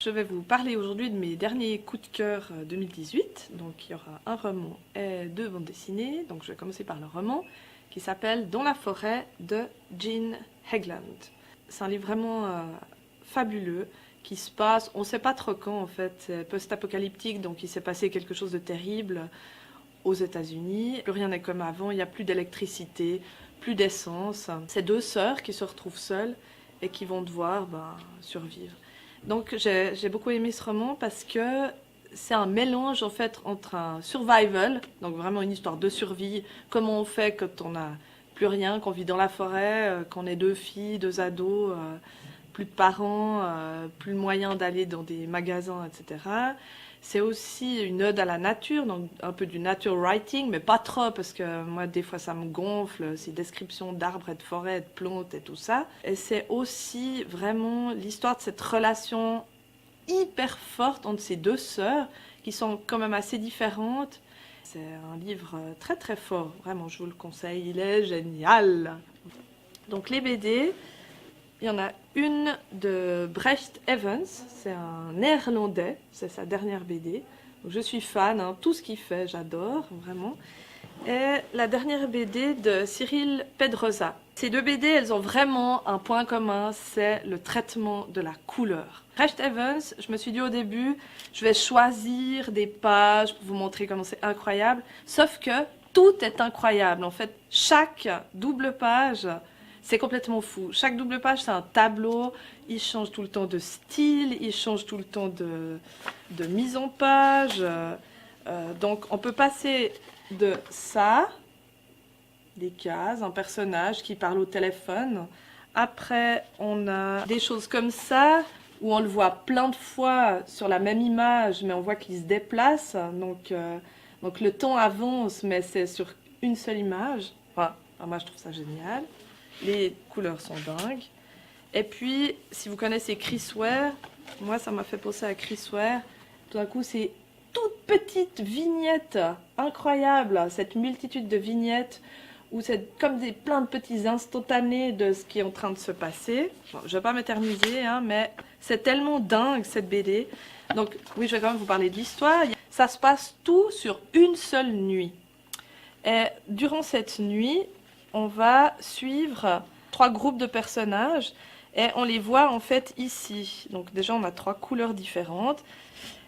Je vais vous parler aujourd'hui de mes derniers coups de cœur 2018. Donc il y aura un roman et deux bandes dessinées. Donc je vais commencer par le roman qui s'appelle Dans la forêt de Jean Hegland. C'est un livre vraiment fabuleux qui se passe, on ne sait pas trop quand en fait, c'est post-apocalyptique, donc il s'est passé quelque chose de terrible aux États-Unis. Plus rien n'est comme avant, il n'y a plus d'électricité, plus d'essence. C'est deux sœurs qui se retrouvent seules et qui vont devoir survivre. Donc j'ai beaucoup aimé ce roman parce que c'est un mélange en fait entre un survival, donc vraiment une histoire de survie, comment on fait quand on n'a plus rien, qu'on vit dans la forêt, qu'on est deux filles, deux ados, plus de parents, plus de moyens d'aller dans des magasins, etc. C'est aussi une ode à la nature, donc un peu du nature writing, mais pas trop, parce que moi, des fois, ça me gonfle, ces descriptions d'arbres et de forêts, de plantes et tout ça. Et c'est aussi vraiment l'histoire de cette relation hyper forte entre ces deux sœurs, qui sont quand même assez différentes. C'est un livre très très fort, vraiment, je vous le conseille, il est génial. Donc les BD, il y en a une de Brecht Evans, c'est un néerlandais, c'est sa dernière BD. Donc je suis fan, hein, tout ce qu'il fait, j'adore, vraiment. Et la dernière BD de Cyril Pedrosa. Ces deux BD, elles ont vraiment un point commun, c'est le traitement de la couleur. Brecht Evans, je me suis dit au début, je vais choisir des pages pour vous montrer comment c'est incroyable, sauf que tout est incroyable. En fait, chaque double page, c'est complètement fou. Chaque double page, c'est un tableau. Il change tout le temps de style, il change tout le temps de mise en page. Donc, on peut passer de ça, des cases, un personnage qui parle au téléphone. Après, on a des choses comme ça, où on le voit plein de fois sur la même image, mais on voit qu'il se déplace. Donc le temps avance, mais c'est sur une seule image. Enfin, moi, je trouve ça génial. Les couleurs sont dingues. Et puis, si vous connaissez Chris Ware, moi ça m'a fait penser à Chris Ware. Tout d'un coup, c'est toute petite vignette incroyable, cette multitude de vignettes où c'est comme plein de petits instantanés de ce qui est en train de se passer. Bon, je ne vais pas m'éterniser, hein, mais c'est tellement dingue cette BD. Donc oui, je vais quand même vous parler de l'histoire. Ça se passe tout sur une seule nuit. Et durant cette nuit, on va suivre trois groupes de personnages et on les voit en fait ici. Donc déjà on a trois couleurs différentes.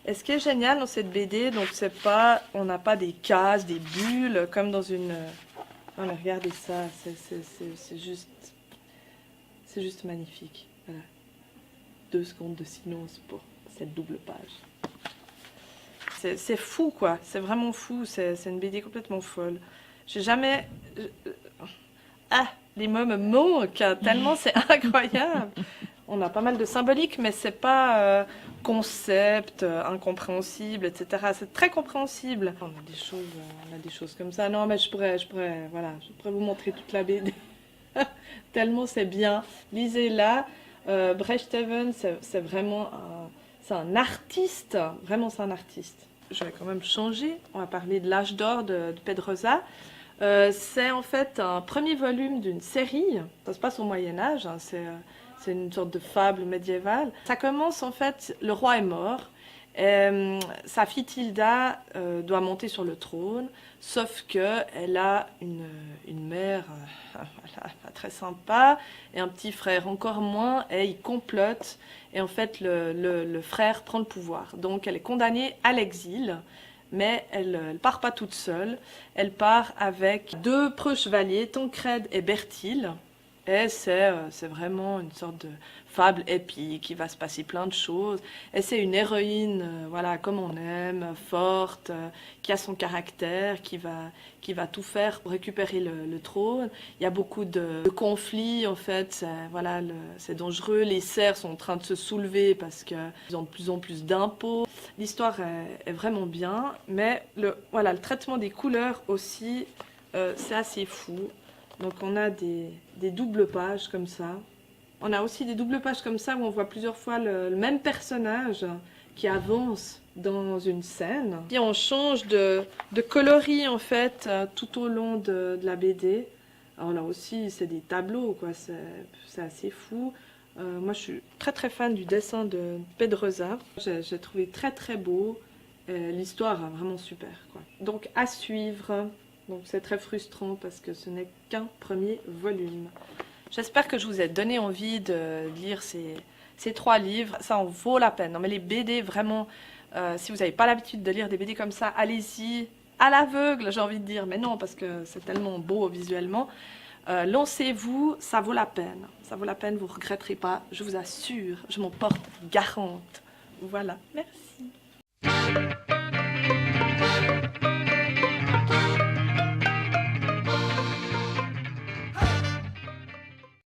Et ce qui est génial dans cette BD, donc c'est pas, on n'a pas des cases, des bulles comme dans une... Non mais regardez ça, c'est juste magnifique. Voilà. 2 secondes de silence pour cette double page. C'est fou quoi, c'est vraiment fou, c'est une BD complètement folle. J'ai jamais... les mots me manquent, tellement c'est incroyable. On a pas mal de symbolique, mais c'est pas concept, incompréhensible, etc. C'est très compréhensible. On a des choses comme ça. Non, mais je pourrais vous montrer toute la BD. Tellement c'est bien. Lisez-la. Brecht Evans, c'est vraiment un artiste. Vraiment, c'est un artiste. Je vais quand même changer. On va parler de l'âge d'or de Pedrosa. C'est en fait un premier volume d'une série. Ça se passe au Moyen-Âge. Hein, c'est une sorte de fable médiévale. Ça commence en fait, le roi est mort. Et, sa fille Tilda doit monter sur le trône, sauf qu'elle a une mère pas très sympa et un petit frère encore moins, et ils complotent. Et en fait, le frère prend le pouvoir. Donc elle est condamnée à l'exil. Mais elle ne part pas toute seule, elle part avec 2 preux chevaliers, Tancred et Berthil. Et c'est vraiment une sorte de fable épique, il va se passer plein de choses. Et c'est une héroïne, voilà, comme on aime, forte, qui a son caractère, qui va tout faire pour récupérer le trône. Il y a beaucoup de conflits, en fait, c'est dangereux. Les serfs sont en train de se soulever parce qu'ils ont de plus en plus d'impôts. L'histoire est vraiment bien, mais le traitement des couleurs aussi, c'est assez fou. Donc on a des doubles pages comme ça. On a aussi des doubles pages comme ça où on voit plusieurs fois le même personnage qui avance dans une scène. Puis on change de coloris en fait tout au long de la BD. Alors là aussi c'est des tableaux quoi, c'est assez fou. Moi, je suis très fan du dessin de Pedrosa. J'ai trouvé très beau. L'histoire est vraiment super, quoi. Donc, à suivre. Donc, c'est très frustrant parce que ce n'est qu'un premier volume. J'espère que je vous ai donné envie de lire ces 3 livres. Ça en vaut la peine. Non, mais les BD, vraiment, si vous n'avez pas l'habitude de lire des BD comme ça, allez-y. À l'aveugle, j'ai envie de dire. Mais non, parce que c'est tellement beau visuellement. Lancez-vous, ça vaut la peine. Ça vaut la peine, vous ne regretterez pas. Je vous assure, je m'en porte garante. Voilà, merci.